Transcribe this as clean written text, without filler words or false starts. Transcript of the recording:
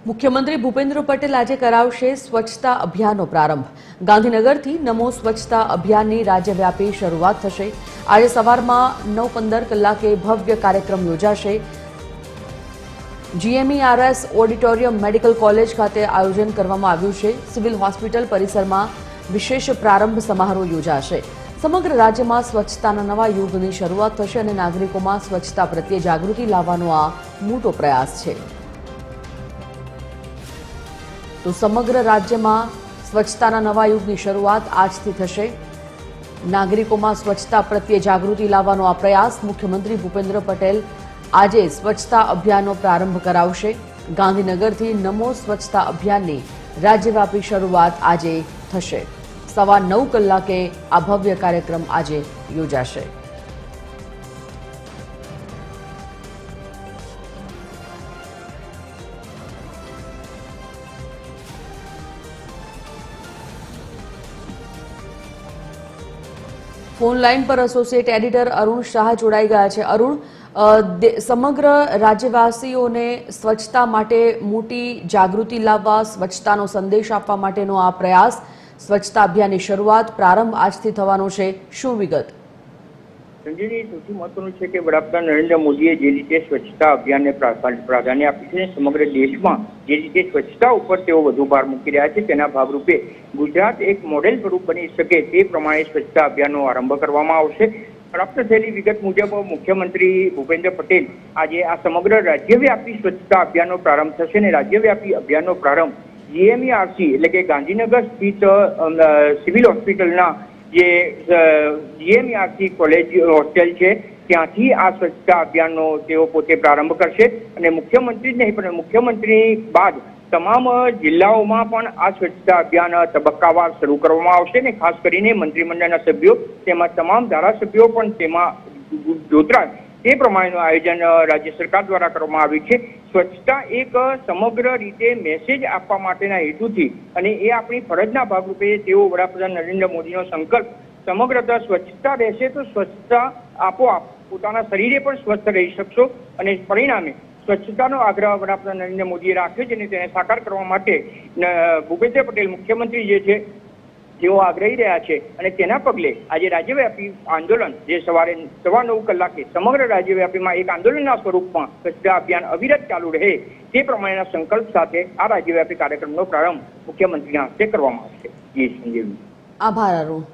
મુખ્યમંત્રી ભૂપેન્દ્ર પટેલ આજે કરાવશે સ્વચ્છતા અભિયાનનો પ્રારંભ। ગાંધીનગરથી નમો સ્વચ્છતા અભિયાનની રાજ્યવ્યાપી શરૂઆત થશે। આજે સવારમાં 9:15 કલાકે ભવ્ય કાર્યક્રમ યોજાશે। GMERS ઓડિટોરિયમ મેડિકલ કોલેજ ખાતે આયોજન કરવામાં આવ્યું છે। સિવિલ હોસ્પિટલ પરિસરમાં વિશેષ પ્રારંભ સમારોહ યોજાશે। સમગ્ર રાજ્યમાં સ્વચ્છતાના નવા યુગની શરૂઆત થશે અને નાગરિકોમાં સ્વચ્છતા પ્રત્યે જાગૃતિ લાવવાનો આ મોટો પ્રયાસ છે। तो समग्र राज्य में स्वच्छता नवा युग की शुरुआत आज थी थशे। नागरिकों में स्वच्छता प्रत्ये जागृति लावવાનો आ प्रयास। मुख्यमंत्री भूपेन्द्र पटेल आज स्वच्छता अभियान प्रारंभ करावशे। गांधीनगर थी नमो स्वच्छता अभियान की राज्यव्यापी शुरुआत आज थशे। 9:15 कलाके आ भव्य कार्यक्रम आज योजाशे। फोन लाइन पर एसोसिएट एडिटर अरुण शाह जोड़ाई गया है। अरुण, समग्र राज्यवासीओं ने स्वच्छता माटे मोटी जागृति लाववा, स्वच्छतानो संदेश आपवा माटेनो आ प्रयास, स्वच्छता अभियान की शुरुआत प्रारंभ आजथी थवानो छे, शुं विगत? संजय, सौथी महत्वनुं छे के वडाप्रधान नरेन्द्र मोदीए जे रीते स्वच्छता अभियान ने प्राधान्य आप्युं छे, समग्र देशमां जे रीते स्वच्छता उपर तेओ वधु भार मूकी रह्या छे, तेना भागरूपे गुजरात एक मॉडेल स्वरूप बनी शके ते प्रमाणे स्वच्छता अभियाननो आरंभ करवामां आवशे। प्राप्त थयेली विगत मुजब मुख्यमंत्री भूपेन्द्र पटेल आज आ समग्र राज्यव्यापी स्वच्छता अभियाननो प्रारंभ थशे ने राज्यव्यापी अभियाननो प्रारंभ GMERC એટલે કે ગાંધીનગર સ્થિત સિવિલ હોસ્પિટલના જે GMERC કોલેજ હોસ્ટેલ છે ત્યાંથી આ સ્વચ્છતા અભિયાનનો તેઓ પોતે પ્રારંભ કરશે અને મુખ્યમંત્રી જ નહીં પણ મુખ્યમંત્રી બાદ તમામ જિલ્લાઓમાં પણ આ સ્વચ્છતા અભિયાન તબક્કાવાર શરૂ કરવામાં આવશે ને ખાસ કરીને મંત્રીમંડળના સભ્યો તેમજ તમામ ધારાસભ્યો પણ તેમાં જોતરાય તે પ્રમાણેનું આયોજન રાજ્ય સરકાર દ્વારા કરવામાં આવ્યું છે। સ્વચ્છતા એક સમગ્ર રીતે મેસેજ આપવા માટેના હેતુથી અને એ આપણી ફરજના ભાગરૂપે તેઓ વડાપ્રધાન નરેન્દ્ર મોદીનો સંકલ્પ સમગ્રતા સ્વચ્છતા રહેશે તો સ્વચ્છતા આપોઆપ પોતાના શરીરે પણ સ્વસ્થ રહી શકશો અને પરિણામે સ્વચ્છતાનો આગ્રહ વડાપ્રધાન નરેન્દ્ર મોદીએ રાખ્યો છે અને તેને સાકાર કરવા માટે ભૂપેન્દ્ર પટેલ મુખ્યમંત્રી જે છે તેઓ આગ્રહી રહ્યા છે અને તેના પગલે આજે રાજ્યવ્યાપી આંદોલન જે સવારે 9:15 કલાકે સમગ્ર રાજ્યવ્યાપીમાં એક આંદોલનના સ્વરૂપમાં સ્વચ્છતા અભિયાન અવિરત ચાલુ રહે તે પ્રમાણેના સંકલ્પ સાથે આ રાજ્યવ્યાપી કાર્યક્રમનો પ્રારંભ મુખ્યમંત્રીના હસ્તે કરવામાં આવશે। જી સંજીવ, આભાર અરુણ।